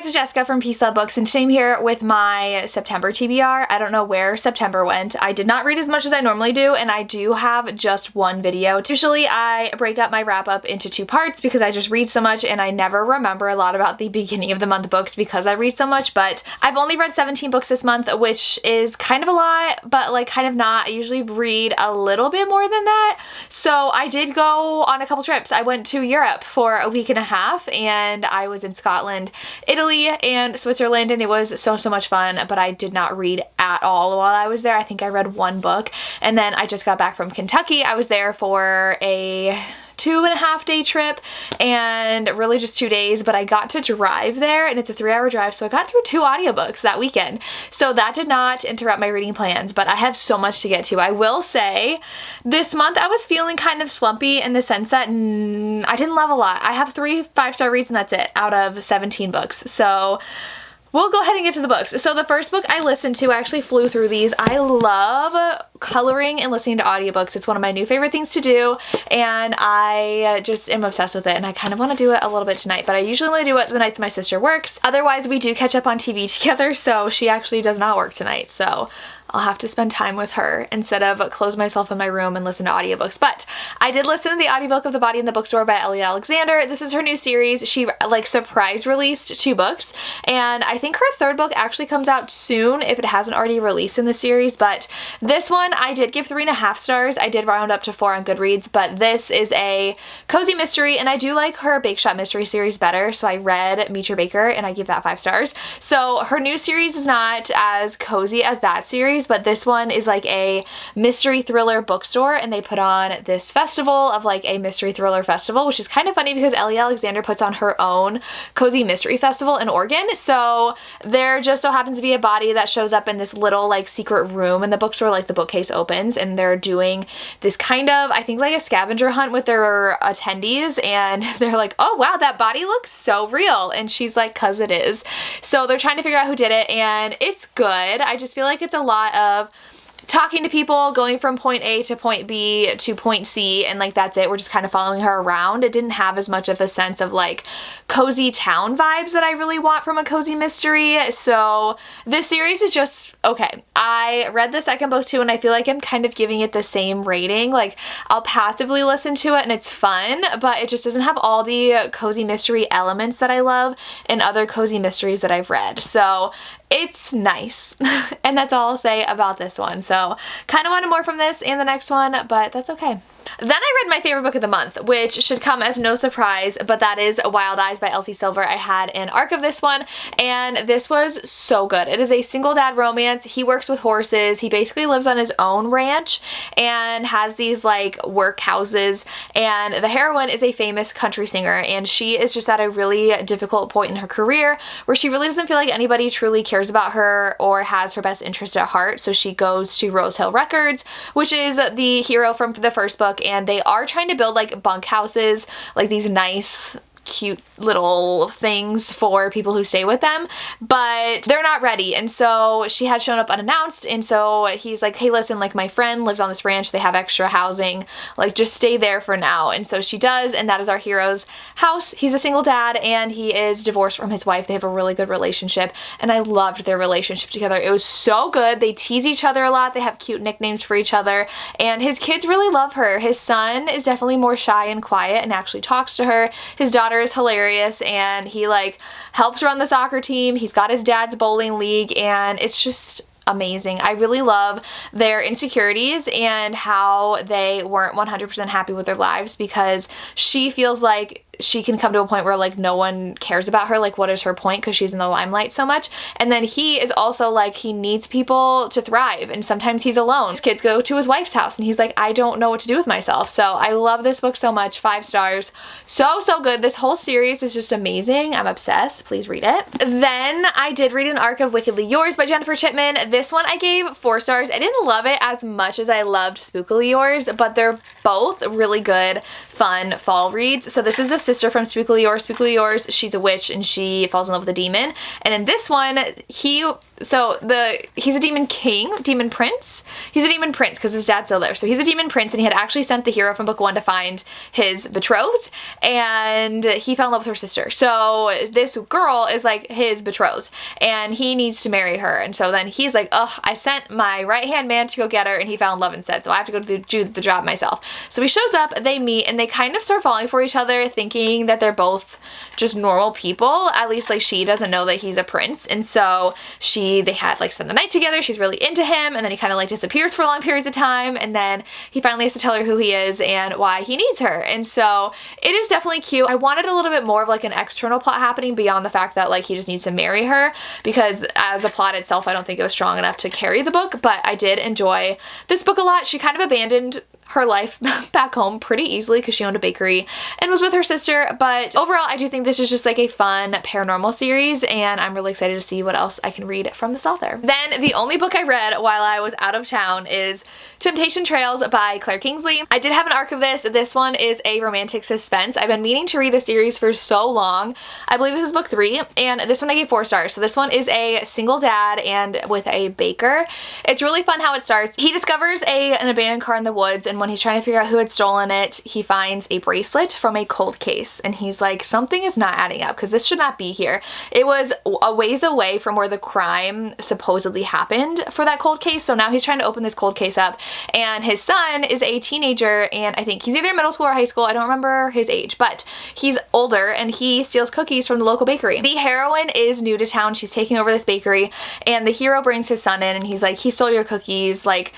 guys, it's Jessica from Peace Love Books, and today I'm here with my September TBR. I don't know where September went. I did not read as much as I normally do, and I do have just one video. Usually I break up my wrap up into two parts because I just read so much and I never remember a lot about the beginning of the month books because I read so much, but I've only read 17 books this month, which is kind of a lot, but like kind of not. I usually read a little bit more than that. So I did go on a couple trips. I went to Europe for a week and a half, and I was in Scotland, Italy, and Switzerland, and it was so much fun, but I did not read at all while I was there. I think I read one book, and then I just got back from Kentucky. I was there for a 2.5 day trip and really just 2 days, but I got to drive there, and it's a 3-hour drive, so I got through 2 audiobooks that weekend. So that did not interrupt my reading plans, but I have so much to get to. I will say this month I was feeling kind of slumpy in the sense that I didn't love a lot. I have 3 5-star reads and that's it out of 17 books. So we'll go ahead and get to the books. So the first book I listened to, I actually flew through these. I love coloring and listening to audiobooks. It's one of my new favorite things to do, and I just am obsessed with it, and I kind of want to do it a little bit tonight, but I usually only do it the nights my sister works. Otherwise, we do catch up on TV together, so she actually does not work tonight, so I'll have to spend time with her instead of close myself in my room and listen to audiobooks. But I did listen to the audiobook of The Body in the Bookstore by Ellie Alexander. This is her new series. She like surprise released 2 books, and I think her 3rd book actually comes out soon if it hasn't already released in the series. But this one I did give 3.5 stars. I did round up to 4 on Goodreads, but this is a cozy mystery, and I do like her Bake Shop mystery series better, so I read Meet Your Baker and I give that 5 stars. So her new series is not as cozy as that series, but this one is like a mystery thriller bookstore, and they put on this festival of like a mystery thriller festival, which is kind of funny because Ellie Alexander puts on her own cozy mystery festival in Oregon. So there just so happens to be a body that shows up in this little like secret room in the bookstore, like the bookcase opens, and they're doing this kind of, I think like a scavenger hunt with their attendees, and they're like, oh wow, that body looks so real, and she's like, cause it is. So they're trying to figure out who did it, and it's good. I just feel like it's a lot of talking to people, going from point A to point B to point C, and like that's it. We're just kind of following her around. It didn't have as much of a sense of like cozy town vibes that I really want from a cozy mystery. So this series is just okay. I read the 2nd book too, and I feel like I'm kind of giving it the same rating. Like I'll passively listen to it and it's fun, but it just doesn't have all the cozy mystery elements that I love in other cozy mysteries that I've read. So it's nice, and that's all I'll say about this one. So kind of wanted more from this and the next one, but that's okay. Then I read my favorite book of the month, which should come as no surprise, but that is Wild Eyes by Elsie Silver. I had an arc of this one, and this was so good. It is a single dad romance. He works with horses. He basically lives on his own ranch and has these like work houses, and the heroine is a famous country singer, and she is just at a really difficult point in her career where she really doesn't feel like anybody truly cares about her or has her best interest at heart. So she goes to Rose Hill Records, which is the hero from the first book, and they are trying to build like bunk houses, like these nice cute little things for people who stay with them, but they're not ready. And so she had shown up unannounced, and so he's like, hey listen, like my friend lives on this ranch, they have extra housing, like just stay there for now. And so she does, and that is our hero's house. He's a single dad, and he is divorced from his wife. They have a really good relationship, and I loved their relationship together. It was so good. They tease each other a lot. They have cute nicknames for each other, and his kids really love her. His son is definitely more shy and quiet and actually talks to her. His daughter is hilarious, and he like helps run the soccer team. He's got his dad's bowling league, and it's just amazing. I really love their insecurities and how they weren't 100% happy with their lives, because she feels like she can come to a point where like no one cares about her, like what is her point, because she's in the limelight so much. And then he is also like, he needs people to thrive, and sometimes he's alone. His kids go to his wife's house, and he's like, I don't know what to do with myself. So I love this book so much. 5 stars. So good. This whole series is just amazing. I'm obsessed. Please read it. Then I did read an arc of Wickedly Yours by Jennifer Chipman. This one I gave 4 stars. I didn't love it as much as I loved Spookily Yours, but they're both really good fun fall reads. So this is the sister from Spookily Yours. Spookily Yours, she's a witch and she falls in love with a demon. And in this one, he's a demon king, demon prince. He's a demon prince because his dad's still there. So he's a demon prince, and he had actually sent the hero from book 1 to find his betrothed, and he fell in love with her sister. So this girl is like his betrothed, and he needs to marry her. And so then he's like, ugh, I sent my right-hand man to go get her, and he fell in love instead, so I have to go do the job myself. So he shows up, they meet, and they kind of start falling for each other, thinking that they're both just normal people. At least like she doesn't know that he's a prince. And so they had like spent the night together. She's really into him, and then he kind of like disappears for long periods of time, and then he finally has to tell her who he is and why he needs her. And so it is definitely cute. I wanted a little bit more of like an external plot happening beyond the fact that like he just needs to marry her, because as a plot itself I don't think it was strong enough to carry the book. But I did enjoy this book a lot. She kind of abandoned her life back home pretty easily because she owned a bakery and was with her sister. But overall, I do think this is just like a fun paranormal series, and I'm really excited to see what else I can read from this author. Then the only book I read while I was out of town is Temptation Trails by Claire Kingsley. I did have an arc of this. This one is a romantic suspense. I've been meaning to read this series for so long. I believe this is book 3, and this one I gave 4 stars. So this one is a single dad and with a baker. It's really fun how it starts. He discovers an abandoned car in the woods, and when he's trying to figure out who had stolen it, he finds a bracelet from a cold case, and he's like, something is not adding up because this should not be here. It was a ways away from where the crime supposedly happened for that cold case, so now he's trying to open this cold case up, and his son is a teenager, and I think he's either middle school or high school. I don't remember his age, but he's older, and he steals cookies from the local bakery. The heroine is new to town. She's taking over this bakery, and the hero brings his son in, and he's like, he stole your cookies, like,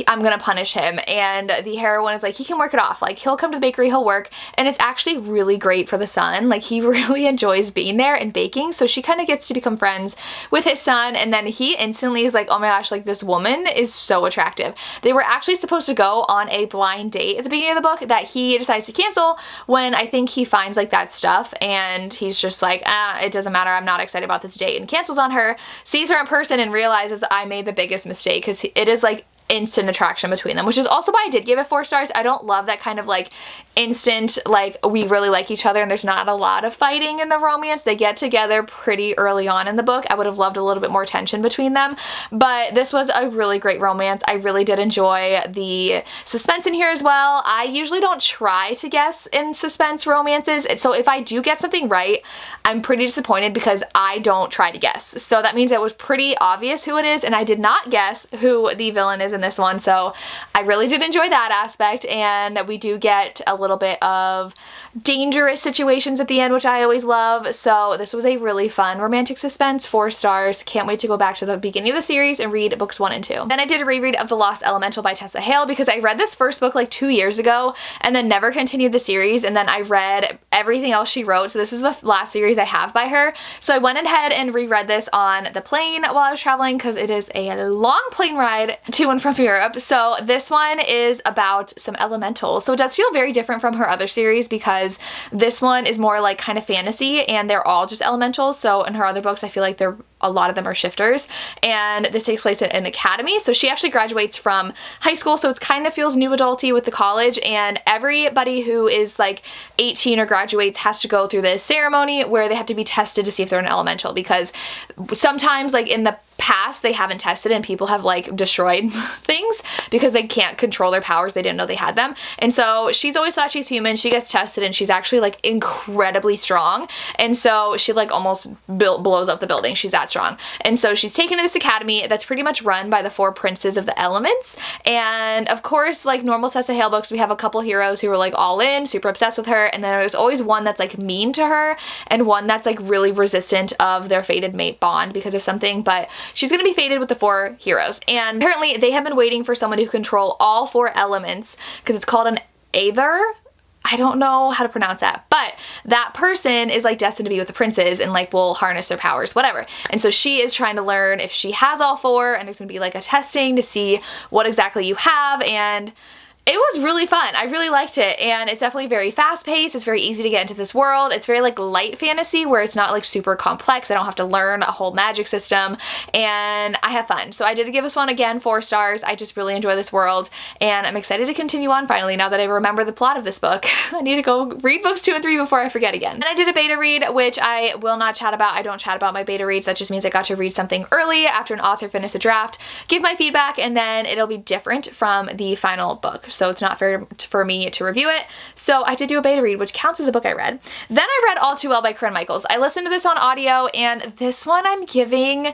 I'm gonna punish him. And the heroine is like, he can work it off, like he'll come to the bakery, he'll work. And it's actually really great for the son. Like he really enjoys being there and baking, so she kind of gets to become friends with his son. And then he instantly is like, oh my gosh, like this woman is so attractive. They were actually supposed to go on a blind date at the beginning of the book that he decides to cancel when I think he finds like that stuff, and he's just like, it doesn't matter, I'm not excited about this date, and cancels on her, sees her in person, and realizes I made the biggest mistake, because it is like instant attraction between them, which is also why I did give it 4 stars. I don't love that kind of like instant, like we really like each other and there's not a lot of fighting in the romance. They get together pretty early on in the book. I would have loved a little bit more tension between them, but this was a really great romance. I really did enjoy the suspense in here as well. I usually don't try to guess in suspense romances, so if I do get something right, I'm pretty disappointed because I don't try to guess. So that means it was pretty obvious who it is, and I did not guess who the villain is in this one, so I really did enjoy that aspect. And we do get a little bit of dangerous situations at the end, which I always love. So this was a really fun romantic suspense. 4 stars. Can't wait to go back to the beginning of the series and read books 1 and 2. Then I did a reread of The Lost Elemental by Tessa Hale because I read this first book like 2 years ago and then never continued the series, and then I read everything else she wrote, so this is the last series I have by her. So I went ahead and reread this on the plane while I was traveling because it is a long plane ride to and from Europe. So this one is about some elementals. So it does feel very different from her other series because this one is more like kind of fantasy and they're all just elementals. So in her other books, I feel like a lot of them are shifters, and this takes place at an academy. So she actually graduates from high school, so it kind of feels new adulty with the college, and everybody who is like 18 or graduates has to go through this ceremony where they have to be tested to see if they're an elemental, because sometimes like in the past they haven't tested and people have like destroyed things because they can't control their powers. They didn't know they had them. And so she's always thought she's human. She gets tested and she's actually like incredibly strong, and so she like almost blows up the building. She's that strong. And so she's taken to this academy that's pretty much run by the 4 princes of the elements. And of course, like normal Tessa Hale books, we have a couple heroes who are like all in, super obsessed with her, and then there's always one that's like mean to her and one that's like really resistant of their fated mate bond because of something. But she's gonna be fated with the 4 heroes, and apparently they have been waiting for someone who can control all 4 elements because it's called an Aether. I don't know how to pronounce that, but that person is like destined to be with the princes and like will harness their powers, whatever. And so she is trying to learn if she has all 4, and there's gonna be like a testing to see what exactly you have, and It was really fun. I really liked it, and it's definitely very fast-paced. It's very easy to get into this world. It's very like light fantasy where it's not like super complex. I don't have to learn a whole magic system, and I have fun. So I did give this one again 4 stars. I just really enjoy this world, and I'm excited to continue on finally now that I remember the plot of this book. I need to go read books 2 and 3 before I forget again. And I did a beta read, which I will not chat about. I don't chat about my beta reads. That just means I got to read something early after an author finished a draft, give my feedback, and then it'll be different from the final book. So it's not fair for me to review it. So I did do a beta read, which counts as a book I read. Then I read All Too Well by Corinne Michaels. I listened to this on audio, and this one I'm giving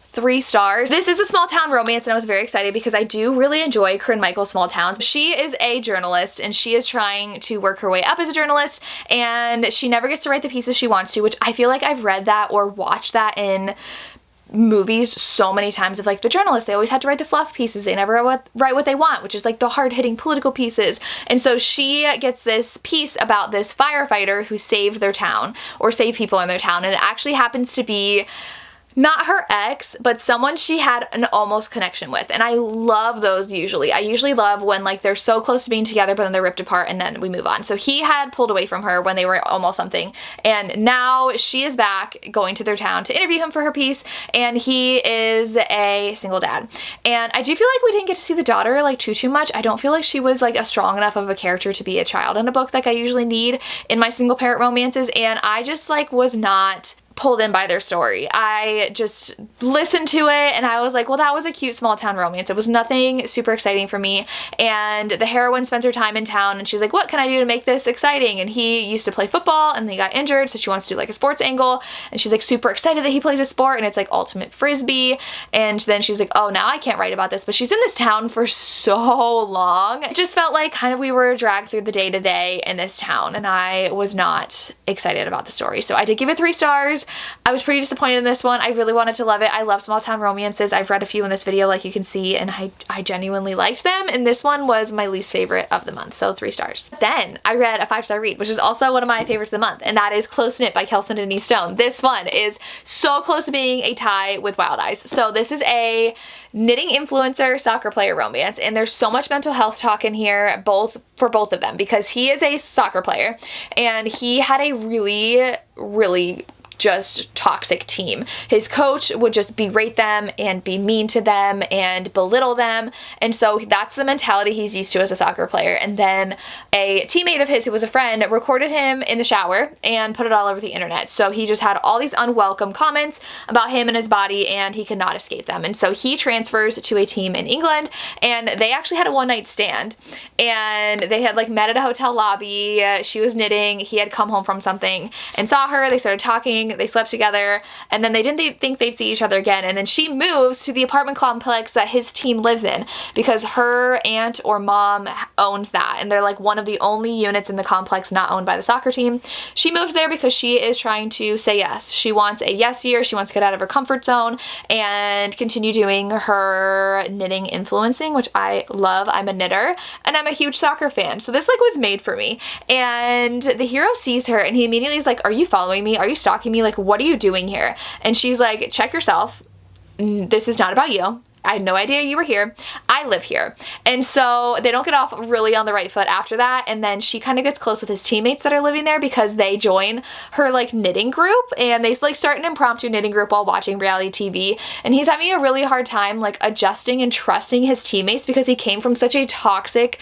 3 stars. This is a small town romance, and I was very excited because I do really enjoy Corinne Michaels' small towns. She is a journalist, and she is trying to work her way up as a journalist, and she never gets to write the pieces she wants to, which I feel like I've read that or watched that in movies so many times of like the journalists. They always had to write the fluff pieces. They never write what they want, which is like the hard-hitting political pieces. And so she gets this piece about this firefighter who saved their town or saved people in their town, and it actually happens to be not her ex, but someone she had an almost connection with. And I love those usually. I usually love when like they're so close to being together but then they're ripped apart and then we move on. So he had pulled away from her when they were almost something, and now she is back going to their town to interview him for her piece, and he is a single dad. And I do feel like we didn't get to see the daughter like too much. I don't feel like she was like a strong enough of a character to be a child in a book like I usually need in my single parent romances, and I just like was not pulled in by their story. I just listened to it and I was like, well, that was a cute small town romance. It was nothing super exciting for me. And the heroine spends her time in town and she's like, what can I do to make this exciting? And he used to play football and he got injured, so she wants to do like a sports angle, and she's like super excited that he plays a sport, and it's like ultimate frisbee. And then she's like, oh, now I can't write about this, but she's in this town for so long. It just felt like kind of we were dragged through the day-to-day in this town, and I was not excited about the story. So I did give it 3 stars. I was pretty disappointed in this one. I really wanted to love it. I love small town romances. I've read a few in this video like you can see, and I genuinely liked them, and this one was my least favorite of the month, so 3 stars. Then I read a 5-star read, which is also one of my favorites of the month, and that is Close Knit by Kelson Denise Stone. This one is so close to being a tie with Wild Eyes. So this is a knitting influencer soccer player romance, and there's so much mental health talk in here for both of them, because he is a soccer player and he had a really just toxic team. His coach would just berate them and be mean to them and belittle them, and so that's the mentality he's used to as a soccer player. And then a teammate of his who was a friend recorded him in the shower and put it all over the internet. So he just had all these unwelcome comments about him and his body, and he could not escape them. And so he transfers to a team in England, and they actually had a one-night stand, and they had like met at a hotel lobby. She was knitting, he had come home from something and saw her. They started talking, they slept together, and then they didn't think they'd see each other again. And then she moves to the apartment complex that his team lives in because her aunt or mom owns that, and they're like one of the only units in the complex not owned by the soccer team. She moves there because she is trying to say yes. She wants a yes year. She wants to get out of her comfort zone and continue doing her knitting influencing, which I love. I'm a knitter and I'm a huge soccer fan, so this like was made for me. And the hero sees her and he immediately is like, are you following me? Are you stalking me? Like, what are you doing here? And she's like, check yourself. This is not about you. I had no idea you were here. I live here. And so they don't get off really on the right foot after that. And then she kind of gets close with his teammates that are living there because they join her like knitting group, and they like start an impromptu knitting group while watching reality TV. And he's having a really hard time like adjusting and trusting his teammates because he came from such a toxic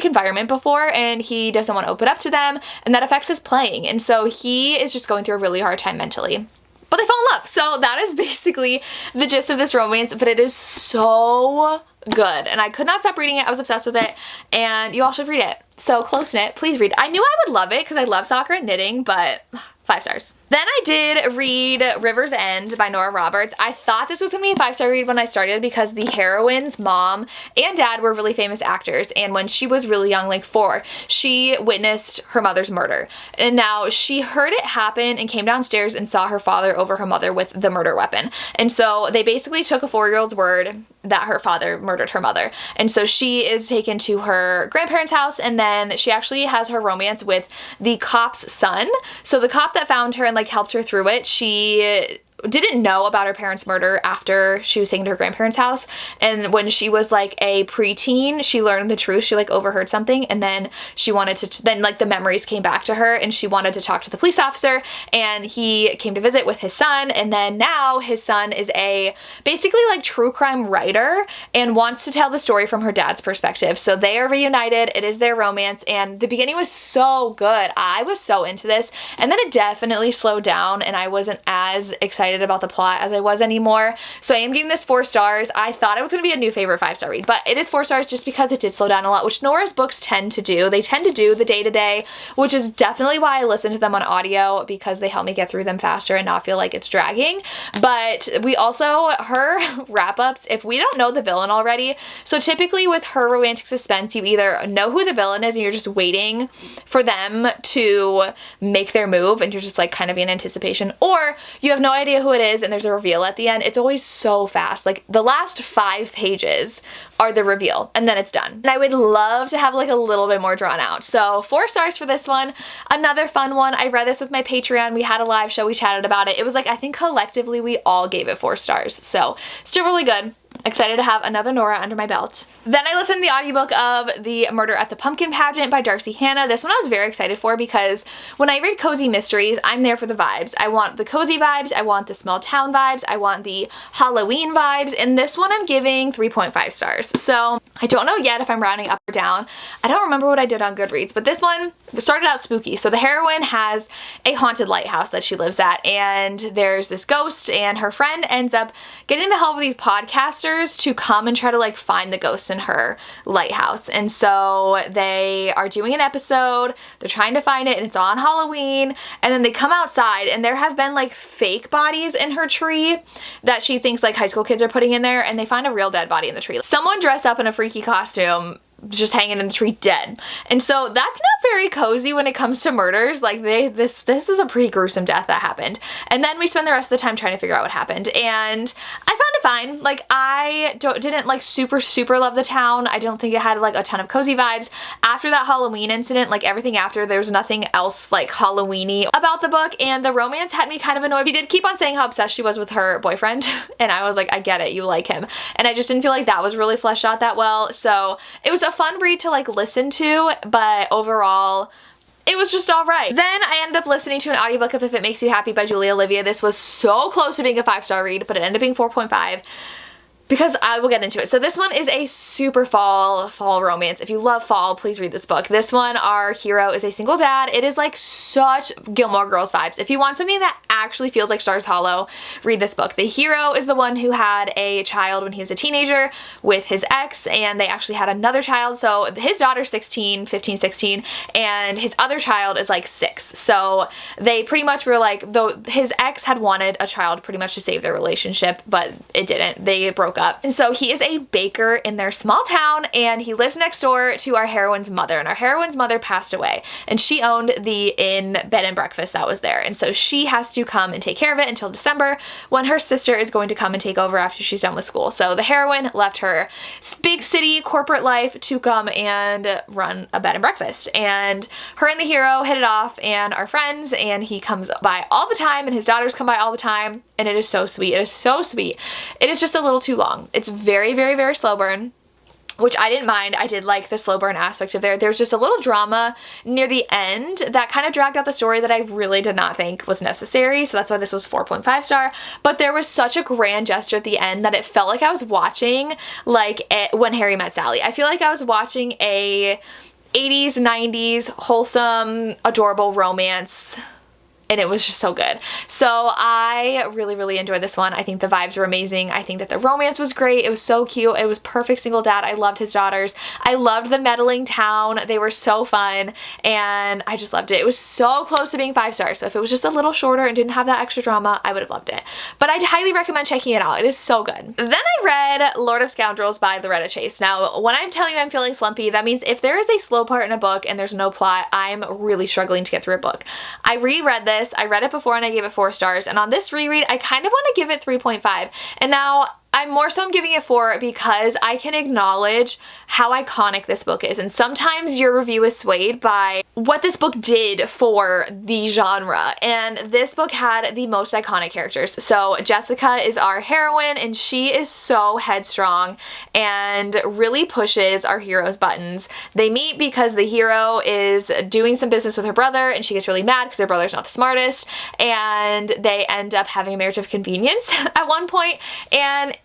environment before, and he doesn't want to open up to them, and that affects his playing. And so he is just going through a really hard time mentally. But they fall in love. So that is basically the gist of this romance, but it is so good, and I could not stop reading it. I was obsessed with it, and you all should read it. So Close Knit, please read. I knew I would love it because I love soccer and knitting, but 5 stars. Then I did read River's End by Nora Roberts. I thought this was going to be a 5-star read when I started because the heroine's mom and dad were really famous actors, and when she was really young, like 4, she witnessed her mother's murder. And now she heard it happen and came downstairs and saw her father over her mother with the murder weapon. And so they basically took a 4-year-old's word that her father murdered her mother. And so she is taken to her grandparents' house, and then she actually has her romance with the cop's son. So the cop that found her and like helped her through it, she didn't know about her parents' murder after she was taken to her grandparents' house. And when she was like a preteen, she learned the truth. She like overheard something, and then she wanted to, then like the memories came back to her, and she wanted to talk to the police officer, and he came to visit with his son. And then now his son is a basically like true crime writer and wants to tell the story from her dad's perspective. So they are reunited. It is their romance, and the beginning was so good. I was so into this, and then it definitely slowed down, and I wasn't as excited about the plot as I was anymore. So I am giving this 4 stars. I thought it was going to be a new favorite 5-star read, but it is 4 stars just because it did slow down a lot, which Nora's books tend to do. They tend to do the day-to-day, which is definitely why I listen to them on audio, because they help me get through them faster and not feel like it's dragging. But we also, her wrap-ups, if we don't know the villain already, so typically with her romantic suspense, you either know who the villain is and you're just waiting for them to make their move and you're just like kind of in anticipation, or you have no idea who it is and there's a reveal at the end. It's always so fast. Like the last 5 pages are the reveal and then it's done. And I would love to have like a little bit more drawn out. So 4 stars for this one. Another fun one. I read this with my Patreon. We had a live show. We chatted about it. It was like, I think collectively we all gave it 4 stars. So still really good. Excited to have another Nora under my belt. Then I listened to the audiobook of The Murder at the Pumpkin Pageant by Darcy Hannah. This one I was very excited for because when I read cozy mysteries, I'm there for the vibes. I want the cozy vibes, I want the small town vibes, I want the Halloween vibes, and this one I'm giving 3.5 stars. So I don't know yet if I'm rounding up or down. I don't remember what I did on Goodreads, but this one started out spooky. So the heroine has a haunted lighthouse that she lives at, and there's this ghost, and her friend ends up getting the help of these podcasters to come and try to like find the ghost in her lighthouse. And so they are doing an episode, they're trying to find it, and it's on Halloween, and then they come outside and there have been like fake bodies in her tree that she thinks like high school kids are putting in there, and they find a real dead body in the tree. Someone dressed up in a freaky costume just hanging in the tree dead. And so that's not very cozy when it comes to murders. Like this is a pretty gruesome death that happened. And then we spend the rest of the time trying to figure out what happened. And I found it fine. Like I didn't like super love the town. I don't think it had like a ton of cozy vibes. After that Halloween incident, like everything after, there was nothing else like Halloween-y about the book, and the romance had me kind of annoyed. She did keep on saying how obsessed she was with her boyfriend, and I was like, I get it, you like him. And I just didn't feel like that was really fleshed out that well. So it was a fun read to like listen to, but overall it was just alright. Then I ended up listening to an audiobook of If It Makes You Happy by Julia Olivia. This was so close to being a 5-star read, but it ended up being 4.5. because I will get into it. So this one is a super fall romance. If you love fall, please read this book. This one, our hero is a single dad. It is like such Gilmore Girls vibes. If you want something that actually feels like Stars Hollow, read this book. The hero is the one who had a child when he was a teenager with his ex, and they actually had another child. So his daughter's 15, 16, and his other child is like 6. So they pretty much were like, though his ex had wanted a child pretty much to save their relationship, but it didn't. They broke up. And so he is a baker in their small town, and he lives next door to our heroine's mother, and our heroine's mother passed away, and she owned the inn bed and breakfast that was there. And so she has to come and take care of it until December, when her sister is going to come and take over after she's done with school. So the heroine left her big city corporate life to come and run a bed and breakfast. And her and the hero hit it off and are friends, and he comes by all the time, and his daughters come by all the time, and it is so sweet. It is so sweet. It is just a little too long. It's very, very, very slow burn, which I didn't mind. I did like the slow burn aspect of there. There's just a little drama near the end that kind of dragged out the story that I really did not think was necessary. So that's why this was 4.5 star. But there was such a grand gesture at the end that it felt like I was watching like When Harry Met Sally. I feel like I was watching a 80s, 90s wholesome, adorable romance, and it was just so good. So I really, really enjoyed this one. I think the vibes were amazing. I think that the romance was great. It was so cute. It was perfect single dad. I loved his daughters. I loved the meddling town. They were so fun, and I just loved it. It was so close to being 5 stars. So if it was just a little shorter and didn't have that extra drama, I would have loved it. But I'd highly recommend checking it out. It is so good. Then I read Lord of Scoundrels by Loretta Chase. Now, when I'm telling you I'm feeling slumpy, that means if there is a slow part in a book and there's no plot, I'm really struggling to get through a book. I reread this. I read it before and I gave it 4 stars, and on this reread I kind of want to give it 3.5. And now I'm more so giving it 4 because I can acknowledge how iconic this book is, and sometimes your review is swayed by what this book did for the genre, and this book had the most iconic characters. So Jessica is our heroine, and she is so headstrong and really pushes our hero's buttons. They meet because the hero is doing some business with her brother, and she gets really mad because her brother's not the smartest, and they end up having a marriage of convenience at one point, and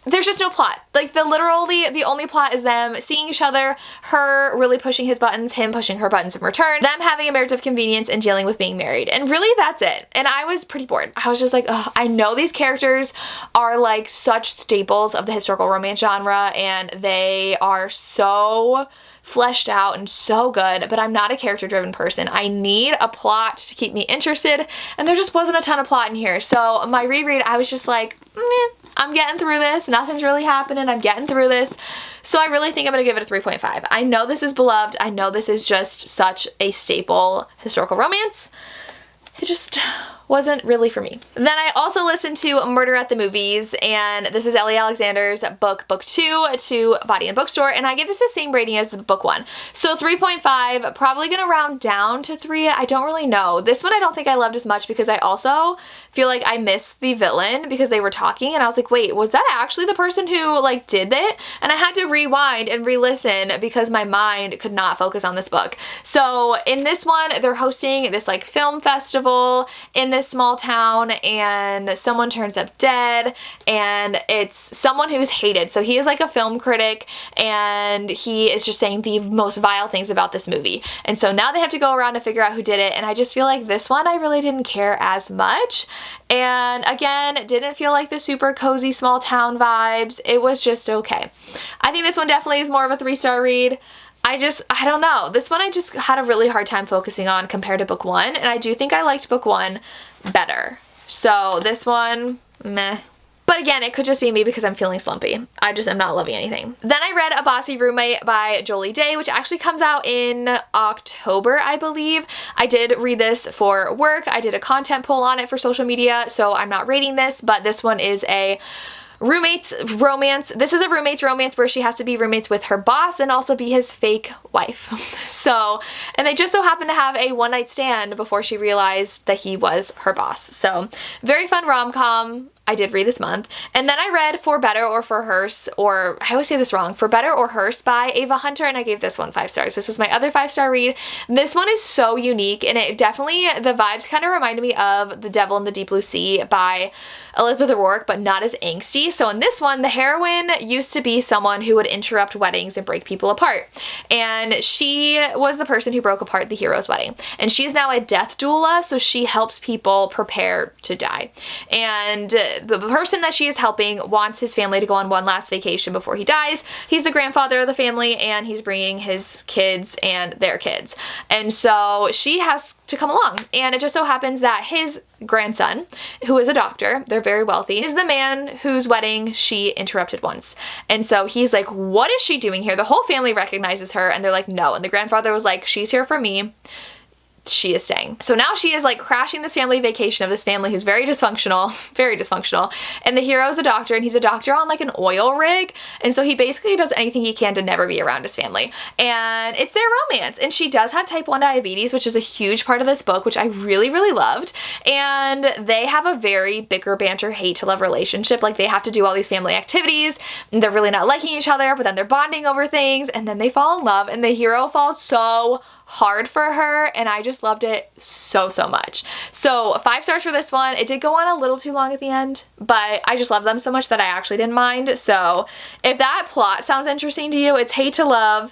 there's just no plot. Like, the only plot is them seeing each other, her really pushing his buttons, him pushing her buttons in return, them having a marriage of convenience and dealing with being married. And really, that's it. And I was pretty bored. I was just like, ugh, I know these characters are like such staples of the historical romance genre, and they are so fleshed out and so good, but I'm not a character-driven person. I need a plot to keep me interested, and there just wasn't a ton of plot in here. So my reread, I was just like, meh, I'm getting through this. Nothing's really happening. I'm getting through this. So I really think I'm gonna give it a 3.5. I know this is beloved. I know this is just such a staple historical romance. It just wasn't really for me. Then I also listened to Murder at the Movies, and this is Ellie Alexander's book 2 to Body and Bookstore, and I give this the same rating as book 1. So 3.5, probably gonna round down to 3. I don't really know. This one I don't think I loved as much because I also feel like I missed the villain because they were talking, and I was like, wait, was that actually the person who like did it? And I had to rewind and re-listen because my mind could not focus on this book. So in this one, they're hosting this like film festival in this small town, and someone turns up dead, and it's someone who's hated. So he is like a film critic, and he is just saying the most vile things about this movie. And so now they have to go around to figure out who did it, and I just feel like this one I really didn't care as much. And again, didn't feel like the super cozy small town vibes. It was just okay. I think this one definitely is more of a 3-star read. I don't know. This one I just had a really hard time focusing on compared to book 1, and I do think I liked book 1 better. So this one, meh. But again, it could just be me because I'm feeling slumpy. I just am not loving anything. Then I read A Bossy Roommate by Jolie Day, which actually comes out in October, I believe. I did read this for work. I did a content poll on it for social media, so I'm not rating this, but this one is a roommates romance. This is a roommates romance where she has to be roommates with her boss and also be his fake wife. So, and they just so happen to have a one-night stand before she realized that he was her boss. So, very fun rom-com. I did read this month. And then I read For Better or For Worse, or I always say this wrong, For Better or Worse by Ava Hunter, and I gave this one 5 stars. This was my other 5-star read. This one is so unique, and it definitely, the vibes kind of reminded me of The Devil in the Deep Blue Sea by Elizabeth O'Rourke, but not as angsty. So in this one, the heroine used to be someone who would interrupt weddings and break people apart. And she was the person who broke apart the hero's wedding. And she's now a death doula, so she helps people prepare to die. And the person that she is helping wants his family to go on one last vacation before he dies. He's the grandfather of the family, and he's bringing his kids and their kids. And so she has to come along. And it just so happens that his grandson, who is a doctor, they're very wealthy, is the man whose wedding she interrupted once. And so he's like, what is she doing here? The whole family recognizes her, and they're like, no. And the grandfather was like, she's here for me. She is staying. So now she is like crashing this family vacation of this family who's very dysfunctional, and the hero is a doctor, and he's a doctor on like an oil rig, and so he basically does anything he can to never be around his family, and it's their romance. And she does have type 1 diabetes, which is a huge part of this book, which I really loved, and they have a very bicker, banter, hate to love relationship. Like, they have to do all these family activities, and they're really not liking each other, but then they're bonding over things, and then they fall in love, and the hero falls so hard for her, and I just loved it so much. So 5 stars for this one. It did go on a little too long at the end, but I just love them so much that I actually didn't mind. So if that plot sounds interesting to you, it's hate to love.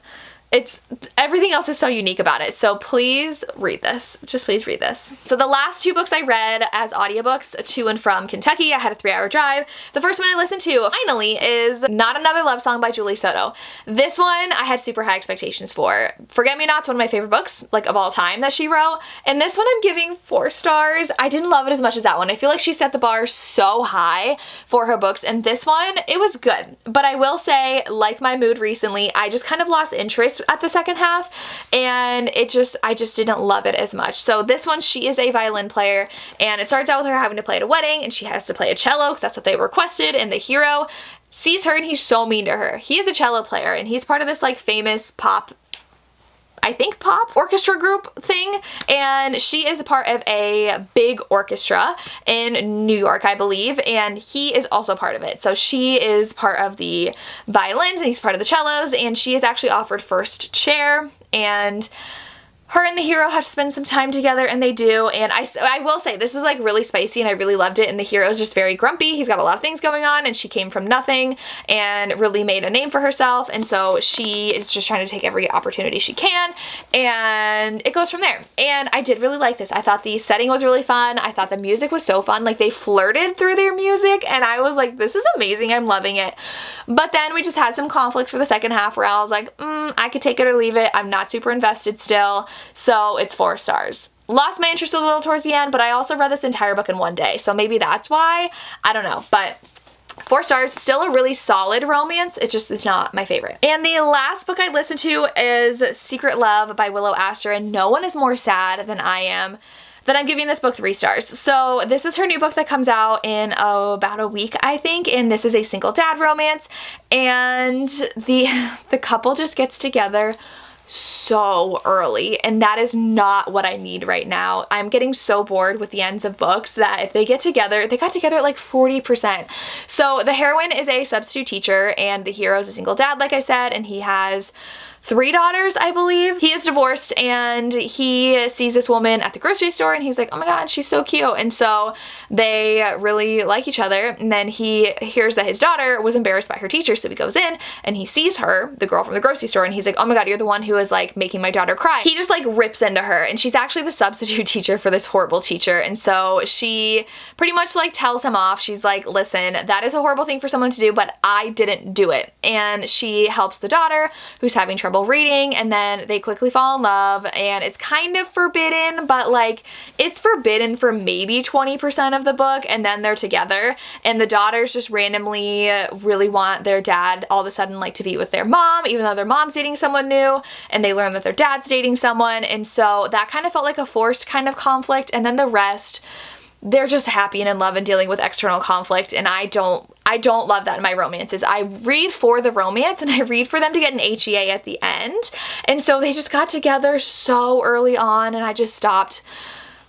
Everything else is so unique about it. So please read this. Just please read this. So the last 2 books I read as audiobooks, To and From Kentucky. I had a 3-hour drive. The first one I listened to, finally, is Not Another Love Song by Julie Soto. This one I had super high expectations for. Forget Me Not's one of my favorite books, like, of all time that she wrote. And this one I'm giving 4 stars. I didn't love it as much as that one. I feel like she set the bar so high for her books. And this one, it was good. But I will say, like my mood recently, I just kind of lost interest at the second half, and I just didn't love it as much. So this one, she is a violin player, and it starts out with her having to play at a wedding, and she has to play a cello because that's what they requested, and the hero sees her and he's so mean to her. He is a cello player, and he's part of this like famous pop orchestra group thing, and she is a part of a big orchestra in New York, I believe, and he is also part of it. So she is part of the violins and he's part of the cellos, and she is actually offered first chair, and her and the hero have to spend some time together, and they do, and I will say this is like really spicy and I really loved it, and the hero is just very grumpy. He's got a lot of things going on, and she came from nothing and really made a name for herself, and so she is just trying to take every opportunity she can, and it goes from there. And I did really like this. I thought the setting was really fun. I thought the music was so fun. Like, they flirted through their music, and I was like, this is amazing. I'm loving it. But then we just had some conflicts for the second half where I was like, I could take it or leave it. I'm not super invested still. So it's 4 stars. Lost my interest a little towards the end, but I also read this entire book in one day, so maybe that's why. I don't know, but 4 stars, still a really solid romance. It just is not my favorite. And the last book I listened to is Secret Love by Willow Astor, and no one is more sad than I am that I'm giving this book 3 stars. So this is her new book that comes out in about a week, I think, and this is a single dad romance, and the couple just gets together so early, and that is not what I need right now. I'm getting so bored with the ends of books that if they get together, they got together at like 40%. So the heroine is a substitute teacher, and the hero is a single dad, like I said, and he has 3 daughters, I believe. He is divorced, and he sees this woman at the grocery store, and he's like, oh my god, she's so cute. And so they really like each other, and then he hears that his daughter was embarrassed by her teacher, so he goes in and he sees her, the girl from the grocery store, and he's like, oh my god, you're the one who is like making my daughter cry. He just like rips into her, and she's actually the substitute teacher for this horrible teacher, and so she pretty much like tells him off. She's like, listen, that is a horrible thing for someone to do, but I didn't do it. And she helps the daughter who's having trouble reading, and then they quickly fall in love, and it's kind of forbidden, but like it's forbidden for maybe 20% of the book, and then they're together, and the daughters just randomly really want their dad all of a sudden like to be with their mom, even though their mom's dating someone new, and they learn that their dad's dating someone, and so that kind of felt like a forced kind of conflict. And then the rest, they're just happy and in love and dealing with external conflict, and I don't love that in my romances. I read for the romance, and I read for them to get an HEA at the end, and so they just got together so early on, and I just stopped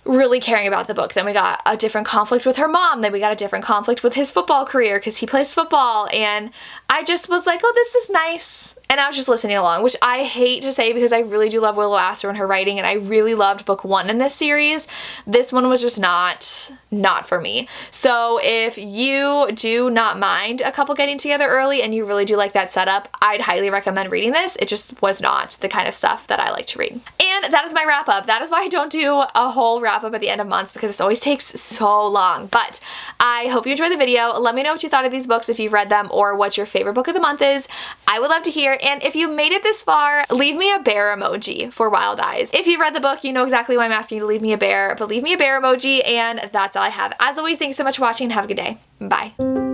really caring about the book. Then we got a different conflict with her mom, then we got a different conflict with his football career because he plays football, and I just was like, oh, this is nice. And I was just listening along, which I hate to say because I really do love Willow Astor and her writing, and I really loved book 1 in this series. This one was just not for me. So if you do not mind a couple getting together early and you really do like that setup, I'd highly recommend reading this. It just was not the kind of stuff that I like to read. And that is my wrap up. That is why I don't do a whole wrap up at the end of months, because it always takes so long. But I hope you enjoyed the video. Let me know what you thought of these books, if you've read them, or what your favorite book of the month is. I would love to hear. And if you made it this far, leave me a bear emoji for Wild Eyes. If you've read the book, you know exactly why I'm asking you to leave me a bear, but leave me a bear emoji, and that's all I have. As always, thanks so much for watching, and have a good day. Bye.